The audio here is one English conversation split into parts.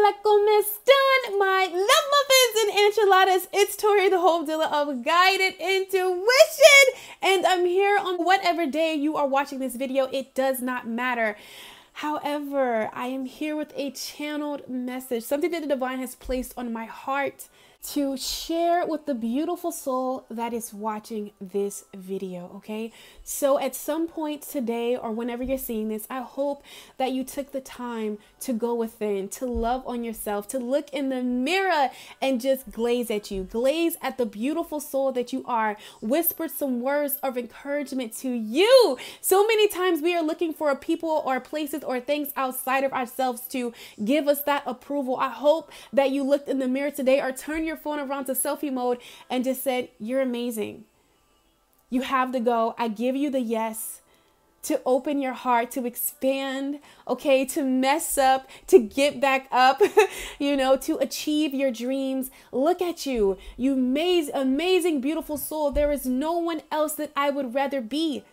Hola, ¿cómo están, my love muffins and enchiladas? It's Tori, the hope dealer of Guided Intuition, and I'm here on whatever day you are watching this video. It does not matter. However, I am here with a channeled message, something that the divine has placed on my heart to share with the beautiful soul that is watching this video, okay? So at some point today or whenever you're seeing this, I hope that you took the time to go within, to love on yourself, to look in the mirror and just glaze at the beautiful soul that you are, whisper some words of encouragement to you. So many times we are looking for people or places or things outside of ourselves to give us that approval. I hope that you looked in the mirror today or turned your phone around to selfie mode and just said, you're amazing. You have the go. I give you the yes to open your heart, to expand, okay, to mess up, to get back up, you know, to achieve your dreams. Look at you, you amazing, beautiful soul. There is no one else that I would rather be.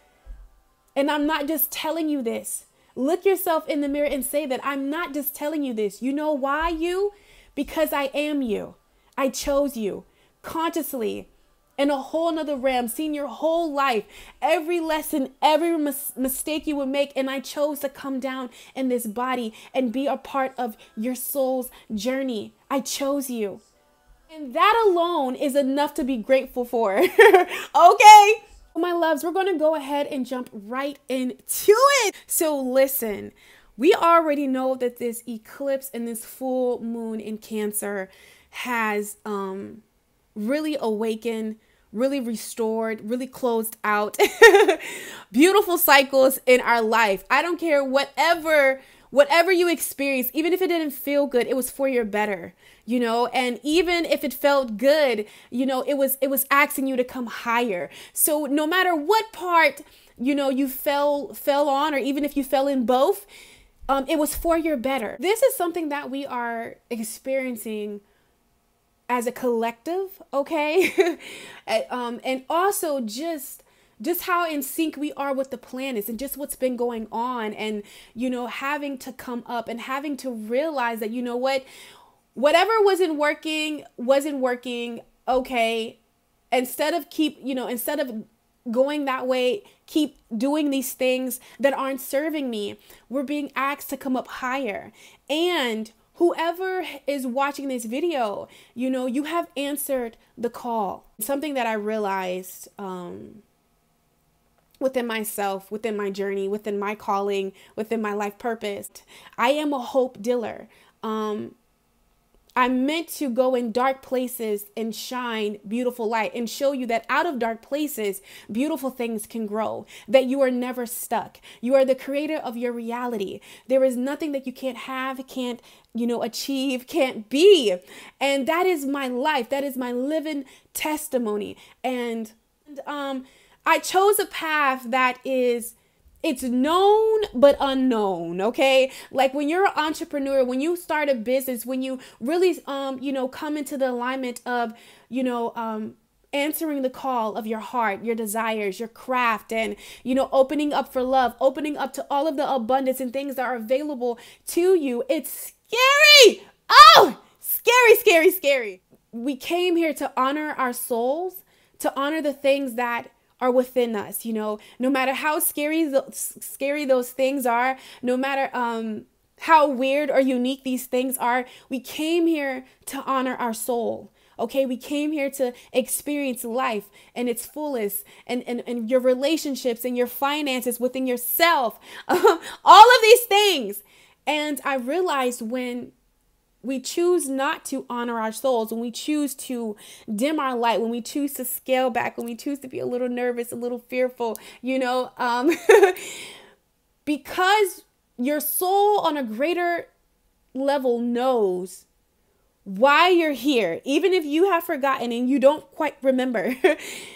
And I'm not just telling you this. Look yourself in the mirror and say that I'm not just telling you this. You know why you? Because I am you. I chose you consciously in a whole nother realm, seen your whole life, every lesson, every mistake you would make. And I chose to come down in this body and be a part of your soul's journey. I chose you. And that alone is enough to be grateful for. Okay. My loves, we're going to go ahead and jump right into it. So listen, we already know that this eclipse and this full moon in Cancer has really awakened, really restored, really closed out beautiful cycles in our life. I don't care whatever you experience, even if it didn't feel good, it was for your better, you know, and even if it felt good, you know, it was asking you to come higher. So no matter what part, you know, you fell on, or even if you fell in both, it was for your better. This is something that we are experiencing as a collective, okay? And also just how in sync we are with the planets and just what's been going on, and, you know, having to come up and having to realize that, you know what, whatever wasn't working, okay? Instead of going that way, keep doing these things that aren't serving me. We're being asked to come up higher. And whoever is watching this video, you know, you have answered the call. Something that I realized within myself, within my journey, within my calling, within my life purpose, I am a hope dealer. I'm meant to go in dark places and shine beautiful light and show you that out of dark places, beautiful things can grow, that you are never stuck. You are the creator of your reality. There is nothing that you can't have, can't, you know, achieve, can't be. And that is my life. That is my living testimony. And I chose a path that it's known but unknown, okay? Like when you're an entrepreneur, when you start a business, when you really, you know, come into the alignment of, you know, answering the call of your heart, your desires, your craft, and, you know, opening up for love, opening up to all of the abundance and things that are available to you. It's scary. Oh, scary. We came here to honor our souls, to honor the things that are within us, you know, no matter how scary those things are, no matter how weird or unique these things are, we came here to honor our soul. Okay, we came here to experience life and its fullest, and your relationships and your finances within yourself, all of these things. And I realized when we choose not to honor our souls, when we choose to dim our light, when we choose to scale back, when we choose to be a little nervous, a little fearful, you know, because your soul on a greater level knows why you're here, even if you have forgotten and you don't quite remember,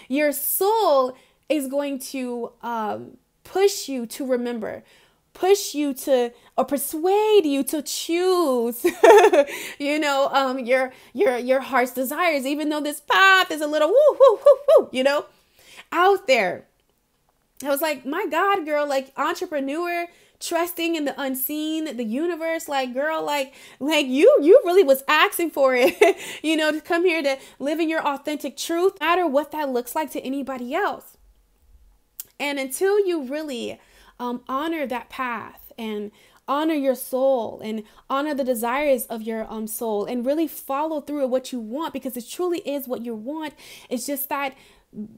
your soul is going to push you to remember, push you to, or persuade you to choose, you know, your heart's desires, even though this path is a little woo, you know, out there. I was like, my God, girl, like entrepreneur, trusting in the unseen, the universe. Like, girl, like you really was asking for it, you know, to come here to live in your authentic truth, no matter what that looks like to anybody else. And until you really honor that path and honor your soul and honor the desires of your soul and really follow through with what you want, because it truly is what you want. It's just that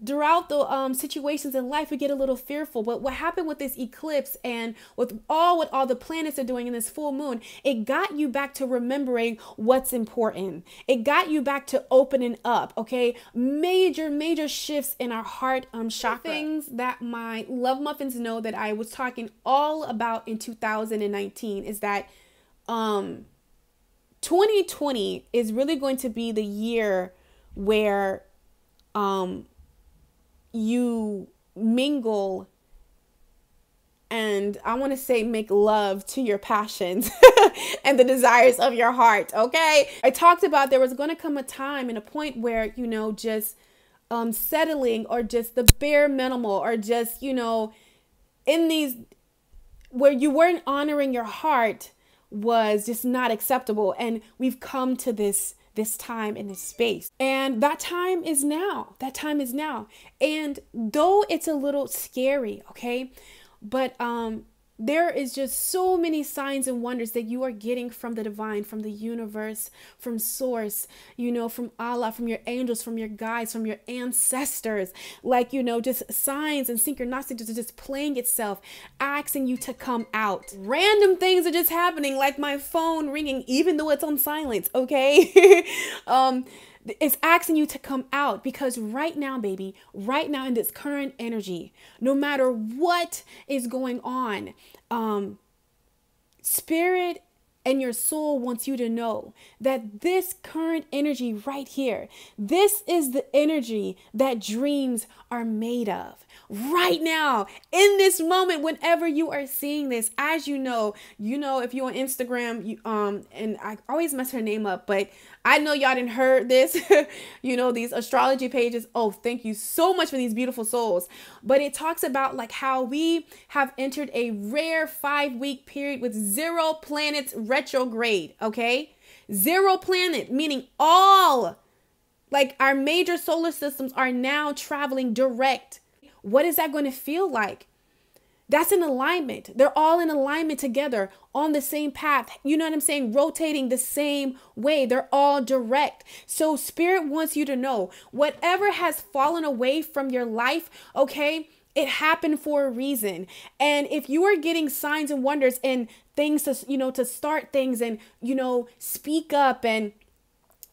throughout the situations in life, we get a little fearful. But what happened with this eclipse and with what all the planets are doing in this full moon, it got you back to remembering what's important. It got you back to opening up. Okay, major shifts in our heart chakra. Things that my love muffins know that I was talking all about in 2019 is that 2020 is really going to be the year where you mingle and I want to say make love to your passions and the desires of your heart. Okay, I talked about there was going to come a time and a point where, you know, just settling or just the bare minimal or just, you know, in these where you weren't honoring your heart was just not acceptable. And we've come to this time in this space. And that time is now. That time is now. And though it's a little scary, okay, but there is just so many signs and wonders that you are getting from the divine, from the universe, from source, you know, from Allah, from your angels, from your guides, from your ancestors, like, you know, just signs and synchronicity just playing itself, asking you to come out. Random things are just happening, like my phone ringing, even though it's on silence. Okay. It's asking you to come out, because right now, baby, right now in this current energy, no matter what is going on, spirit and your soul wants you to know that this current energy right here, this is the energy that dreams are made of. Right now, in this moment, whenever you are seeing this, as you know, if you're on Instagram, and I always mess her name up, but I know y'all didn't heard this, you know, these astrology pages. Oh, thank you so much for these beautiful souls. But it talks about like how we have entered a rare 5-week period with 0 planets retrograde. Okay. 0 planet, meaning all like our major solar systems are now traveling direct. What is that going to feel like? That's an alignment. They're all in alignment together on the same path. You know what I'm saying? Rotating the same way. They're all direct. So spirit wants you to know whatever has fallen away from your life, okay, it happened for a reason. And if you are getting signs and wonders and things to, you know, to start things and, you know, speak up and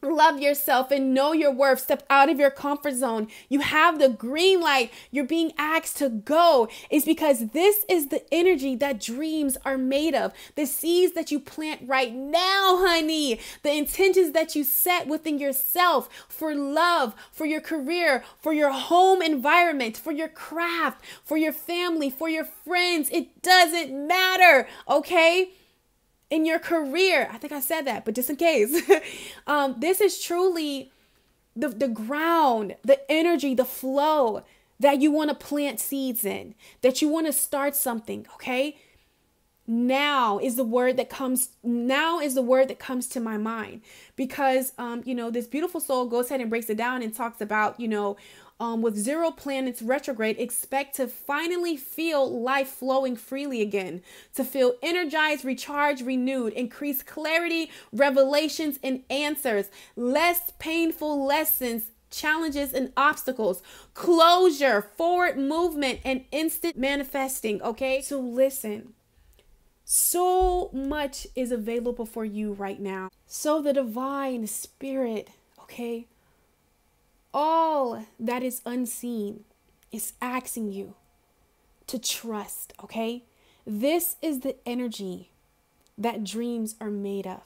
love yourself and know your worth, step out of your comfort zone, you have the green light, you're being asked to go, is because this is the energy that dreams are made of. The seeds that you plant right now, honey, the intentions that you set within yourself for love, for your career, for your home environment, for your craft, for your family, for your friends, it doesn't matter, okay? In your career, I think I said that, but just in case, this is truly the ground, the energy, the flow that you want to plant seeds in, that you want to start something. Okay. Now is the word that comes to my mind, because, you know, this beautiful soul goes ahead and breaks it down and talks about, you know, with 0 planets retrograde, expect to finally feel life flowing freely again, to feel energized, recharged, renewed, increased clarity, revelations, and answers, less painful lessons, challenges, and obstacles, closure, forward movement, and instant manifesting. Okay, so listen. So much is available for you right now. So the divine spirit, okay, all that is unseen is asking you to trust, okay? This is the energy that dreams are made of.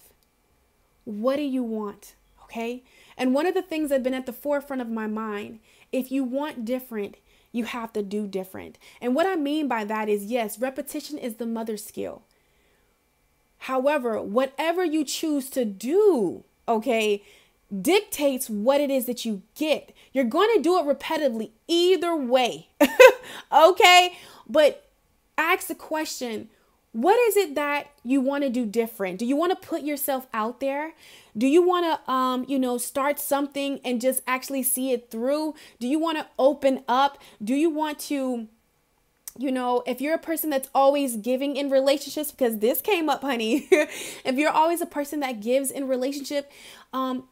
What do you want, okay? And one of the things that have been at the forefront of my mind, if you want different, you have to do different. And what I mean by that is, yes, repetition is the mother skill. However, whatever you choose to do, okay, dictates what it is that you get. You're going to do it repetitively either way. Okay. But ask the question, What is it that you want to do different? Do you want to put yourself out there? Do you want to, start something and just actually see it through? Do you want to open up? Do you want to, if you're a person that's always giving in relationships, because this came up, honey, if you're always a person that gives in relationship,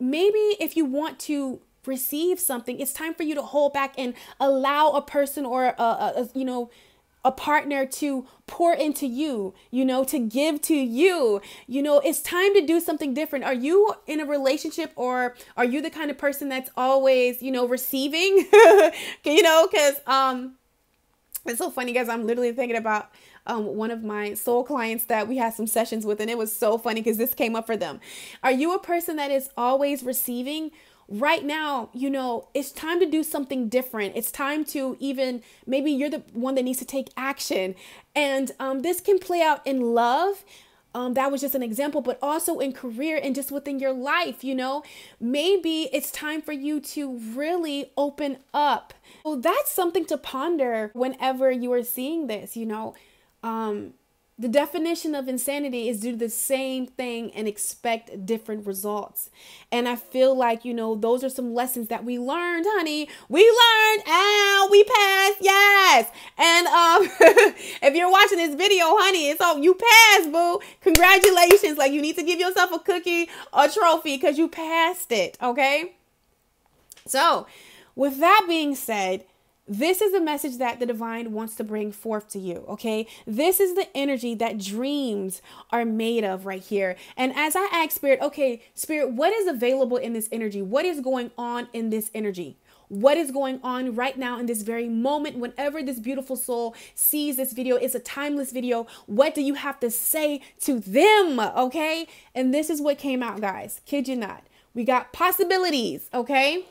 maybe if you want to receive something, it's time for you to hold back and allow a person or a partner to pour into you, to give to you. It's time to do something different. Are you in a relationship, or are you the kind of person that's always, receiving? Because it's so funny, guys. I'm literally thinking about one of my soul clients that we had some sessions with, and it was so funny because this came up for them. Are you a person that is always receiving? Right now, it's time to do something different. It's time to maybe you're the one that needs to take action. And this can play out in love. That was just an example, but also in career and just within your life, maybe it's time for you to really open up. So that's something to ponder whenever you are seeing this, The definition of insanity is do the same thing and expect different results. And I feel like, those are some lessons that we learned, honey. We learned, we passed, yes. And if you're watching this video, honey, it's all you passed, boo. Congratulations. Like, you need to give yourself a cookie or trophy because you passed it, okay? So with that being said, this is the message that the divine wants to bring forth to you, okay? This is the energy that dreams are made of right here. And as I ask Spirit, okay, Spirit, what is available in this energy? What is going on in this energy? What is going on right now in this very moment? Whenever this beautiful soul sees this video, it's a timeless video. What do you have to say to them, okay? And this is what came out, guys. Kid you not. We got possibilities, okay?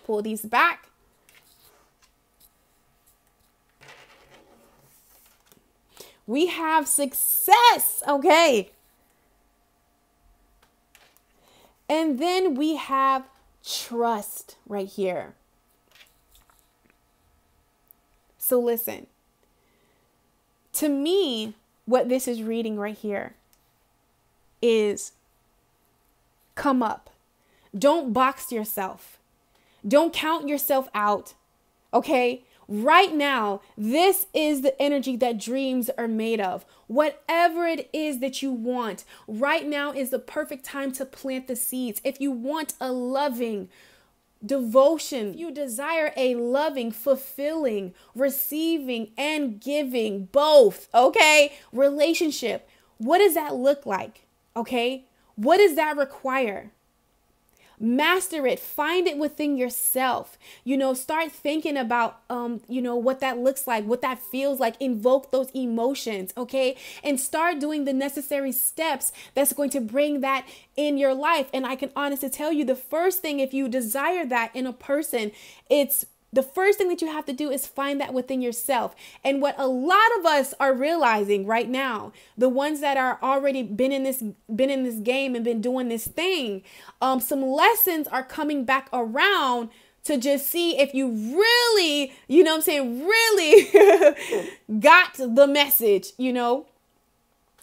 Pull these back. We have success, okay? And then we have trust right here. So listen, to me, what this is reading right here is come up. Don't box yourself. Don't count yourself out, okay? Right now, this is the energy that dreams are made of. Whatever it is that you want, right now is the perfect time to plant the seeds. If you want a loving devotion, you desire a loving, fulfilling, receiving, and giving, both, okay? Relationship. What does that look like, okay? What does that require? Master it. Find it within yourself. Start thinking about, what that looks like, what that feels like. Invoke those emotions, okay? And start doing the necessary steps that's going to bring that in your life. And I can honestly tell you, the first thing, if you desire that in a person, the first thing that you have to do is find that within yourself. And what a lot of us are realizing right now, the ones that are already been in this game and been doing this thing, some lessons are coming back around to just see if you really, really got the message,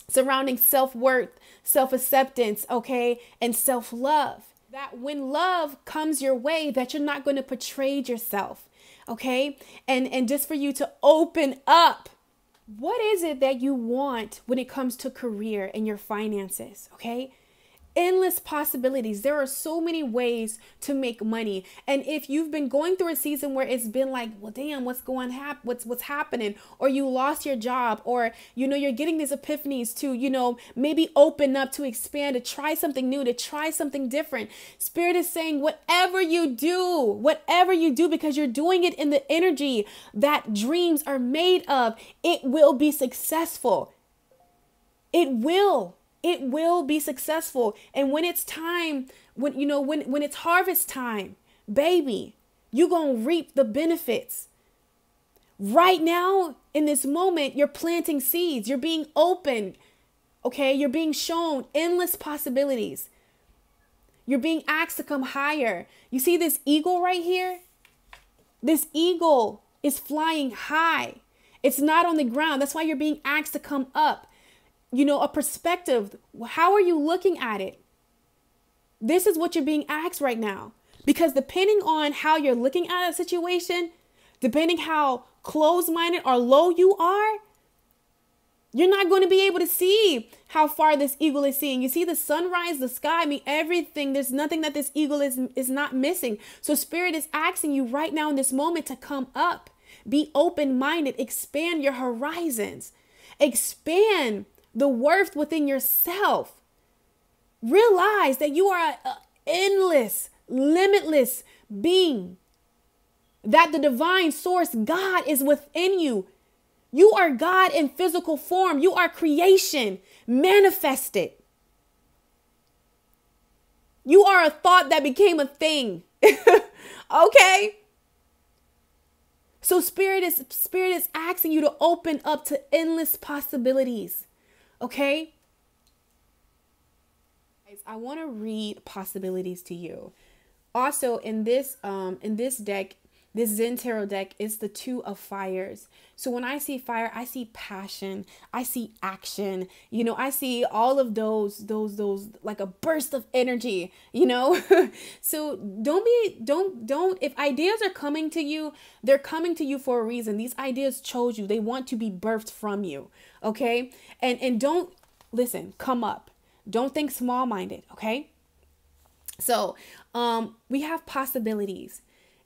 surrounding self-worth, self-acceptance, okay, and self-love. That when love comes your way, that you're not going to portray yourself, okay? And just for you to open up. What is it that you want when it comes to career and your finances, okay? Endless possibilities. There are so many ways to make money. And if you've been going through a season where it's been like, well, damn, what's happening? Or you lost your job, or, you're getting these epiphanies to, maybe open up, to expand, to try something new, to try something different. Spirit is saying, whatever you do, because you're doing it in the energy that dreams are made of, it will be successful. It will be successful. And when it's time, when it's harvest time, baby, you're going to reap the benefits. Right now, in this moment, you're planting seeds. You're being opened. Okay. You're being shown endless possibilities. You're being asked to come higher. You see this eagle right here? This eagle is flying high. It's not on the ground. That's why you're being asked to come up. You know, a perspective. How are you looking at it? This is what you're being asked right now. Because depending on how you're looking at a situation, depending how closed-minded or low you are, you're not going to be able to see how far this eagle is seeing. You see the sunrise, the sky, I mean, everything. There's nothing that this eagle is not missing. So Spirit is asking you right now in this moment to come up. Be open-minded. Expand your horizons. Expand the worth within yourself. Realize that you are an endless, limitless being. That the divine source, God, is within you. You are God in physical form. You are creation manifested. You are a thought that became a thing. Okay? So Spirit is asking you to open up to endless possibilities. Okay? I want to read possibilities to you. Also, in this deck, this Zen Tarot deck is the Two of Fires. So when I see fire, I see passion. I see action. You know, I see all of those like a burst of energy, you know. So don't, if ideas are coming to you, they're coming to you for a reason. These ideas chose you. They want to be birthed from you. Okay. And don't listen, come up. Don't think small-minded. Okay. So we have possibilities.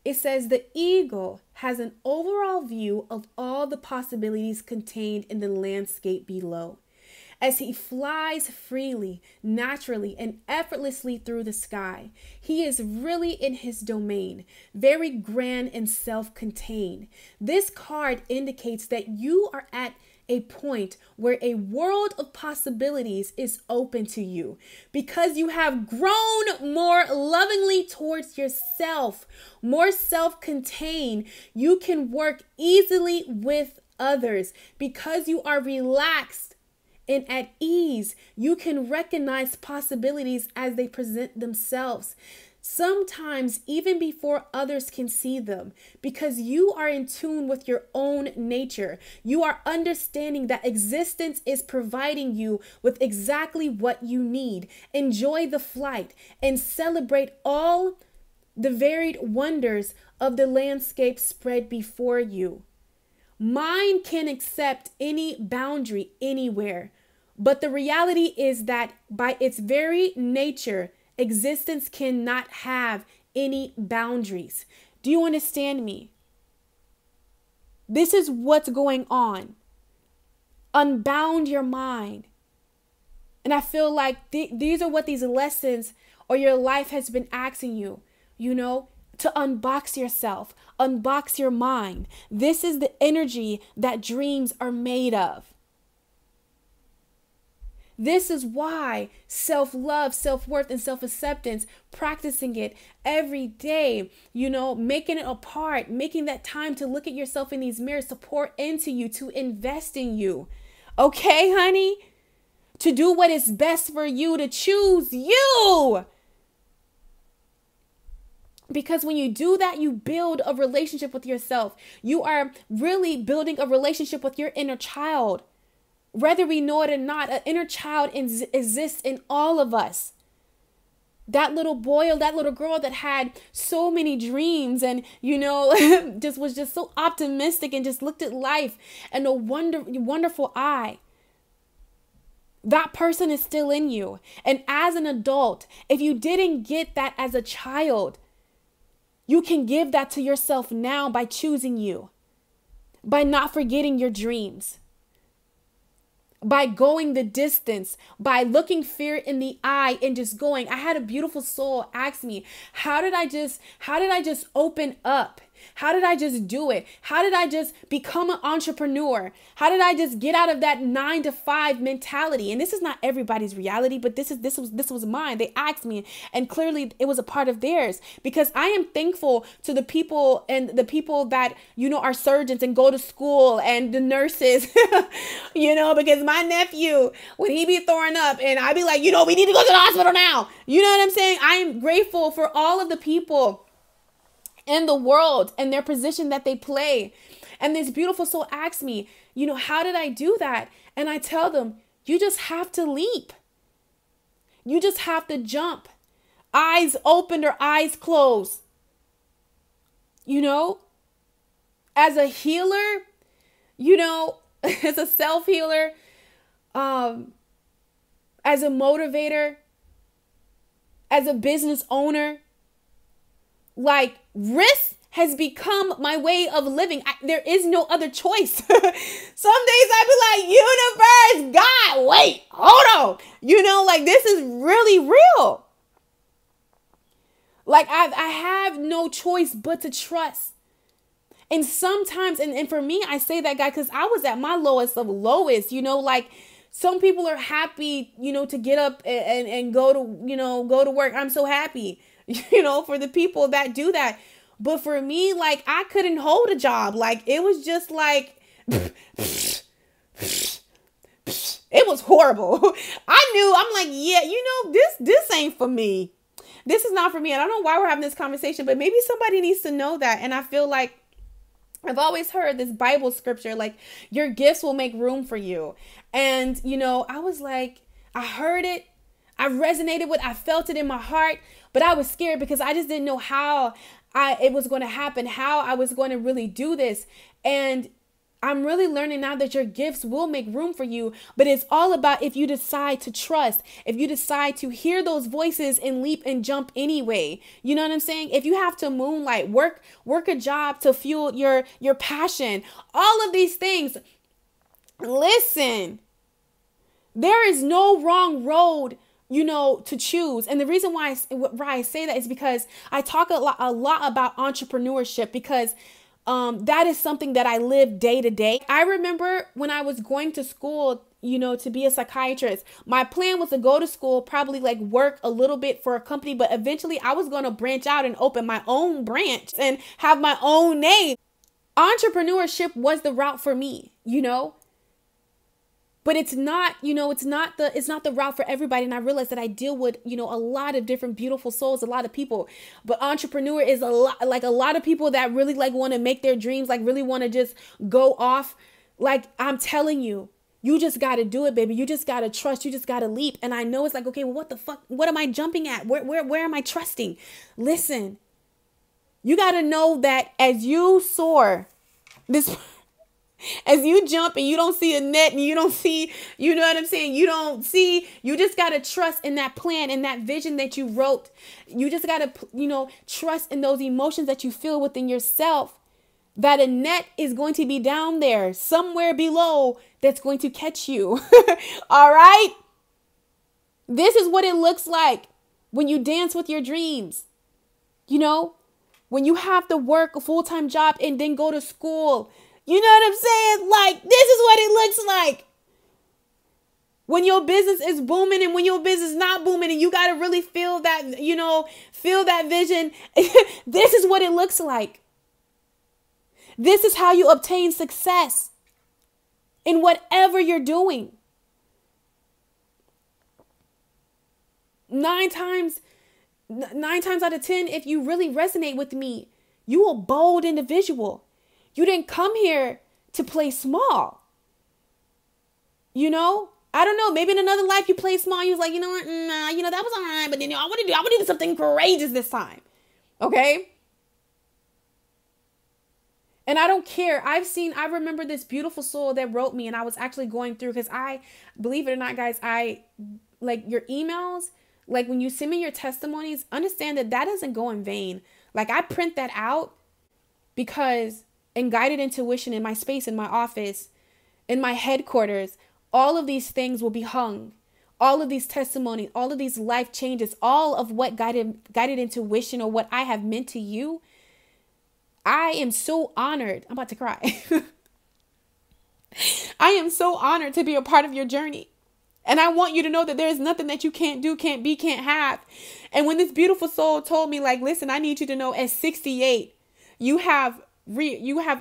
It says the eagle has an overall view of all the possibilities contained in the landscape below. As he flies freely, naturally, and effortlessly through the sky, he is really in his domain, very grand and self-contained. This card indicates that you are at a point where a world of possibilities is open to you because you have grown more lovingly towards yourself, more self-contained. You can work easily with others because you are relaxed and at ease. You can recognize possibilities as they present themselves. Sometimes even before others can see them, because you are in tune with your own nature. You are understanding that existence is providing you with exactly what you need. Enjoy the flight and celebrate all the varied wonders of the landscape spread before you. Mind can accept any boundary anywhere, but the reality is that by its very nature, existence cannot have any boundaries. Do you understand me? This is what's going on. Unbound your mind. And I feel like these are what these lessons or your life has been asking you, you know, to unbox yourself, unbox your mind. This is the energy that dreams are made of. This is why self-love, self-worth, and self-acceptance, practicing it every day, you know, making it a part, making that time to look at yourself in these mirrors, to pour into you, to invest in you. Okay, honey? To do what is best for you, to choose you. Because when you do that, you build a relationship with yourself. You are really building a relationship with your inner child. Whether we know it or not, an inner child exists in all of us. That little boy or that little girl that had so many dreams and, you know, was just so optimistic and just looked at life in a wonderful eye. That person is still in you. And as an adult, if you didn't get that as a child, you can give that to yourself now by choosing you, by not forgetting your dreams, by going the distance, by looking fear in the eye and just going. I had a beautiful soul ask me, how did I just open up? How did I just do it? How did I just become an entrepreneur? How did I just get out of that 9-to-5 mentality? And this is not everybody's reality, but this was mine. They asked me, and clearly it was a part of theirs, because I am thankful to the people that, you know, are surgeons and go to school, and the nurses, you know, because my nephew, when he be throwing up and I be like, you know, we need to go to the hospital now. You know what I'm saying? I am grateful for all of the people in the world and their position that they play. And this beautiful soul asks me, how did I do that? And I tell them, you just have to leap. You just have to jump. Eyes open or eyes closed. As a healer, as a self-healer, as a motivator, as a business owner, like risk has become my way of living. There is no other choice. Some days I be like, universe, God, wait, hold on. Like this is really real. Like I have no choice but to trust. And sometimes, and for me, I say that, God, because I was at my lowest of lowest, like some people are happy, to get up and go to work. I'm so happy, for the people that do that. But for me, like, I couldn't hold a job. Like, it was just like, it was horrible. I'm like, yeah, this ain't for me. This is not for me. And I don't know why we're having this conversation, but maybe somebody needs to know that. And I feel like I've always heard this Bible scripture, like, your gifts will make room for you. And, I was like, I heard it. I resonated with, I felt it in my heart, but I was scared because I just didn't know how it was going to happen, how I was going to really do this. And I'm really learning now that your gifts will make room for you, but it's all about if you decide to trust, if you decide to hear those voices and leap and jump anyway. You know what I'm saying? If you have to moonlight, work a job to fuel your passion, all of these things. Listen, there is no wrong road, to choose. And the reason why I say that is because I talk a lot about entrepreneurship, because that is something that I live day to day. I remember when I was going to school, to be a psychiatrist, my plan was to go to school, probably like work a little bit for a company, but eventually I was going to branch out and open my own branch and have my own name. Entrepreneurship was the route for me, but it's not, it's not the route for everybody. And I realized that I deal with, a lot of different beautiful souls, a lot of people, but entrepreneur is a lot of people that really like want to make their dreams, like really want to just go off. Like, I'm telling you, you just got to do it, baby. You just got to trust. You just got to leap. And I know it's like, okay, well, what the fuck? What am I jumping at? Where am I trusting? Listen, you got to know that as you soar, as you jump and you don't see a net and you don't see, you know what I'm saying? You just got to trust in that plan, in that vision that you wrote. You just got to, trust in those emotions that you feel within yourself, that a net is going to be down there somewhere below that's going to catch you. All right. This is what it looks like when you dance with your dreams. When you have to work a full-time job and then go to school. You know what I'm saying? Like, this is what it looks like when your business is booming and when your business is not booming, and you got to really feel that, feel that vision. This is what it looks like. This is how you obtain success in whatever you're doing. 9 times out of 10, if you really resonate with me, you a bold individual. You didn't come here to play small. I don't know. Maybe in another life you played small. You was like, you know what? Nah, that was all right. But then I want to do something courageous this time. Okay. And I don't care. I remember this beautiful soul that wrote me, and I was actually going through, because believe it or not, guys, like your emails, like when you send me your testimonies, understand that doesn't go in vain. Like, I print that out because in guided intuition, in my space, in my office, in my headquarters, all of these things will be hung. All of these testimonies, all of these life changes, all of what guided intuition or what I have meant to you. I am so honored. I'm about to cry. I am so honored to be a part of your journey. And I want you to know that there is nothing that you can't do, can't be, can't have. And when this beautiful soul told me, like, listen, I need you to know at 68, you have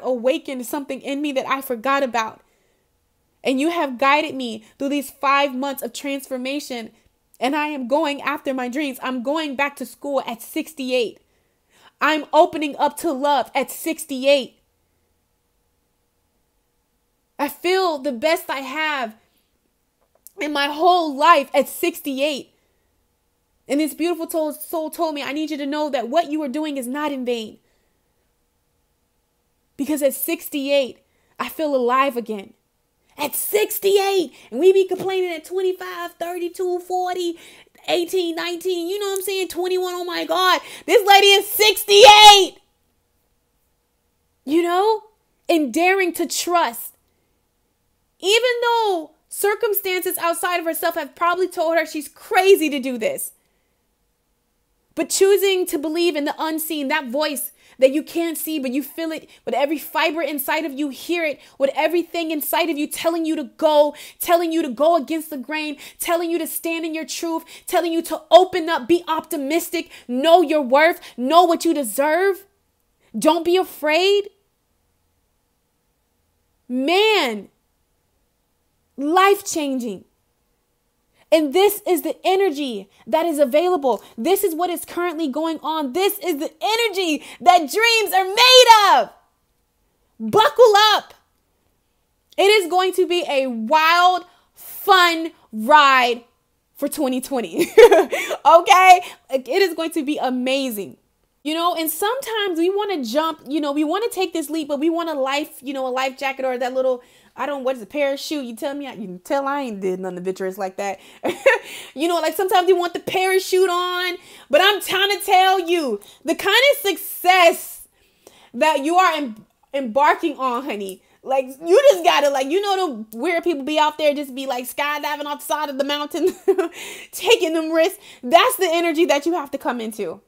awakened something in me that I forgot about. And you have guided me through these 5 months of transformation. And I am going after my dreams. I'm going back to school at 68. I'm opening up to love at 68. I feel the best I have in my whole life at 68. And this beautiful soul told me, I need you to know that what you are doing is not in vain. Because at 68, I feel alive again. At 68. And we be complaining at 25, 32, 40, 18, 19. You know what I'm saying? 21. Oh my God. This lady is 68. You know? And daring to trust. Even though circumstances outside of herself have probably told her she's crazy to do this. But choosing to believe in the unseen, that voice that you can't see, but you feel it with every fiber inside of you, hear it with everything inside of you, telling you to go against the grain, telling you to stand in your truth, telling you to open up, be optimistic, know your worth, know what you deserve. Don't be afraid. Man, life-changing. And this is the energy that is available. This is what is currently going on. This is the energy that dreams are made of. Buckle up. It is going to be a wild, fun ride for 2020. Okay? It is going to be amazing. You know, and sometimes we want to jump, you know, we want to take this leap, but we want a life jacket or that little, what is a parachute? You tell me, you can tell I ain't did nothing adventurous like that. You know, like sometimes you want the parachute on, but I'm trying to tell you, the kind of success that you are embarking on, honey, like you just gotta, like, you know, the weird people be out there just be like skydiving off the side of the mountain, taking them risks. That's the energy that you have to come into.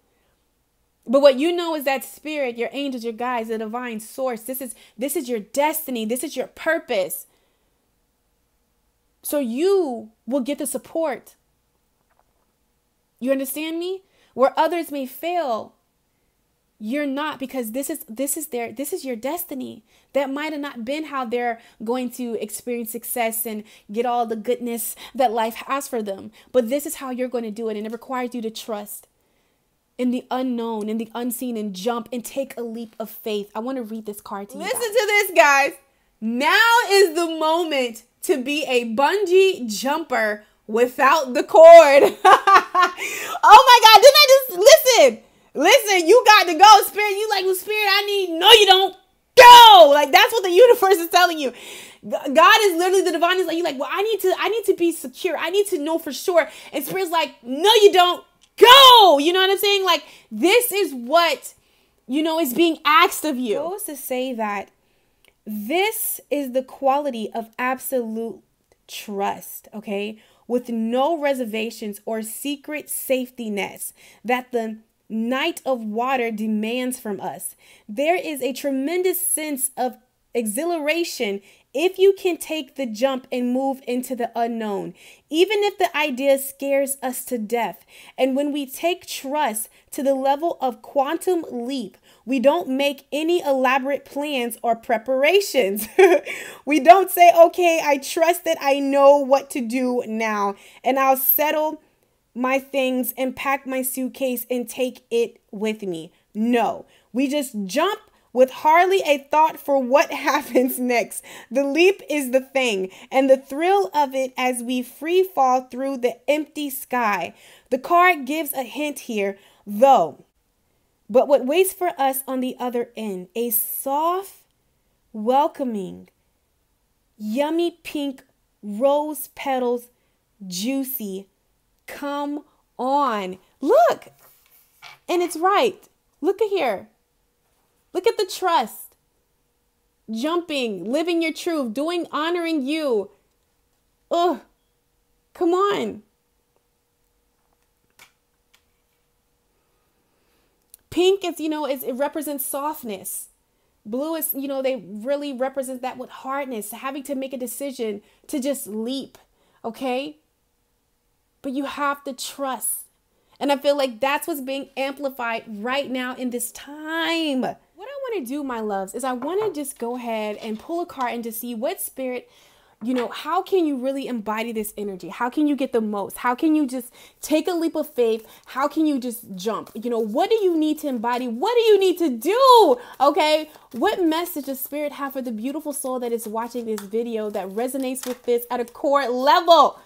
But what you know is that spirit, your angels, your guides, the divine source. This is your destiny. This is your purpose. So you will get the support. You understand me? Where others may fail, you're not, because this is your destiny. That might have not been how they're going to experience success and get all the goodness that life has for them. But this is how you're going to do it. And it requires you to trust in the unknown, in the unseen, and jump and take a leap of faith. I want to read this card to you. Listen to this, guys. Now is the moment to be a bungee jumper without the cord. Oh my God. Didn't I just listen, you got to go, spirit. You like, well, spirit, no, you don't go. Like, that's what the universe is telling you. God is literally the divine. Is like, you're like, well, I need to be secure. I need to know for sure. And spirit's like, no, you don't. Go! You know what I'm saying? Like, this is what, is being asked of you. I was to say that this is the quality of absolute trust, okay? With no reservations or secret safety nets that the night of water demands from us. There is a tremendous sense of exhilaration if you can take the jump and move into the unknown, even if the idea scares us to death. And when we take trust to the level of quantum leap, we don't make any elaborate plans or preparations. We don't say, okay, I trust that I know what to do now, and I'll settle my things and pack my suitcase and take it with me. No, we just jump with hardly a thought for what happens next. The leap is the thing, and the thrill of it as we free fall through the empty sky. The card gives a hint here, though. But what waits for us on the other end? A soft, welcoming, yummy pink rose petals, juicy. Come on. Look. And it's right. Look at here. Look at the trust, jumping, living your truth, honoring you. Ugh, come on. Pink is, it represents softness. Blue is, they really represent that with hardness, having to make a decision to just leap, okay? But you have to trust. And I feel like that's what's being amplified right now in this time. What I want to do, my loves, is I want to just go ahead and pull a card and to see what spirit, you know, how can you really embody this energy? How can you get the most? How can you just take a leap of faith? How can you just jump? You know, what do you need to embody? What do you need to do? Okay. What message does Spirit have for the beautiful soul that is watching this video that resonates with this at a core level?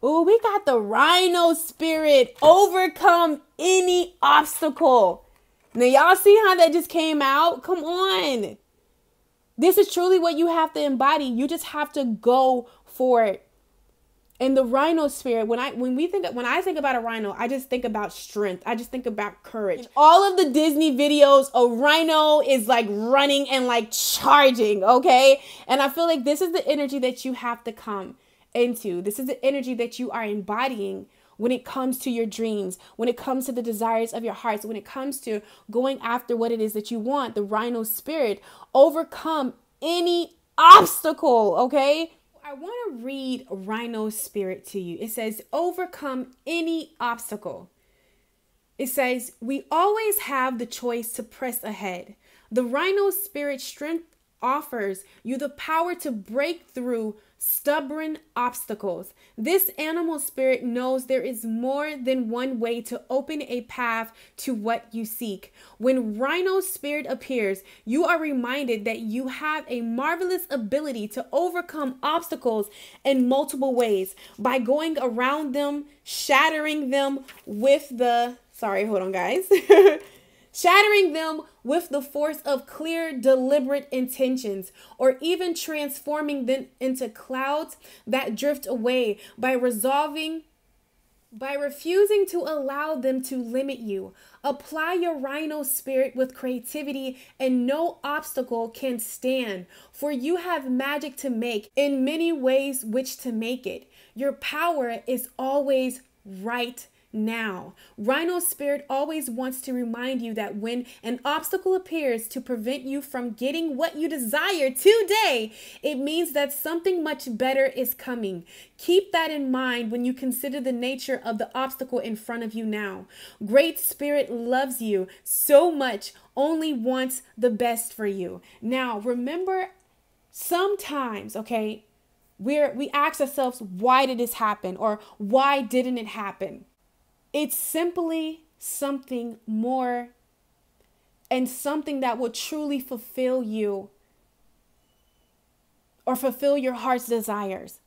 Oh, we got the Rhino Spirit. Overcome any obstacle. Now, y'all see how that just came out? Come on. This is truly what you have to embody. You just have to go for it. And the Rhino Spirit, when I think about a rhino, I just think about strength. I just think about courage. In all of the Disney videos, a rhino is like running and like charging, okay? And I feel like this is the energy that you have to come into. This is the energy that you are embodying when it comes to your dreams, when it comes to the desires of your hearts, when it comes to going after what it is that you want. The Rhino Spirit, overcome any obstacle, okay? I want to read Rhino Spirit to you. It says, overcome any obstacle. It says, we always have the choice to press ahead. The Rhino Spirit strength offers you the power to break through stubborn obstacles. This animal spirit knows there is more than one way to open a path to what you seek. When Rhino Spirit appears, you are reminded that you have a marvelous ability to overcome obstacles in multiple ways by going around them, shattering them with the, shattering them with the force of clear, deliberate intentions, or even transforming them into clouds that drift away by refusing to allow them to limit you. Apply your Rhino Spirit with creativity and no obstacle can stand, for you have magic to make in many ways which to make it. Your power is always right now. Rhino Spirit always wants to remind you that when an obstacle appears to prevent you from getting what you desire today, it means that something much better is coming. Keep that in mind when you consider the nature of the obstacle in front of you now. Great Spirit loves you so much, only wants the best for you. Now, remember, sometimes, okay, we ask ourselves, why did this happen? Or why didn't it happen? It's simply something more and something that will truly fulfill you or fulfill your heart's desires.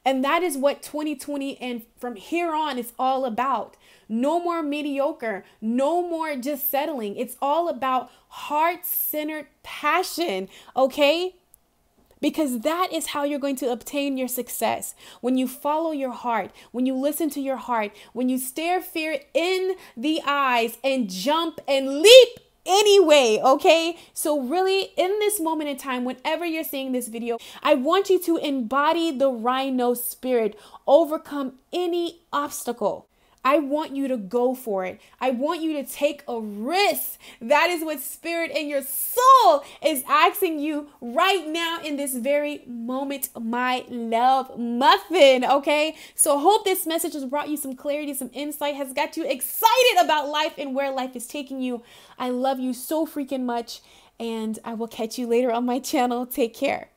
And that is what 2020 and from here on is all about. No more mediocre, no more just settling. It's all about heart-centered passion, okay? Because that is how you're going to obtain your success. When you follow your heart, when you listen to your heart, when you stare fear in the eyes and jump and leap anyway, okay? So really, in this moment in time, whenever you're seeing this video, I want you to embody the Rhino Spirit, overcome any obstacle. I want you to go for it. I want you to take a risk. That is what Spirit and your soul is asking you right now in this very moment, my love muffin, okay? So I hope this message has brought you some clarity, some insight, has got you excited about life and where life is taking you. I love you so freaking much, and I will catch you later on my channel. Take care.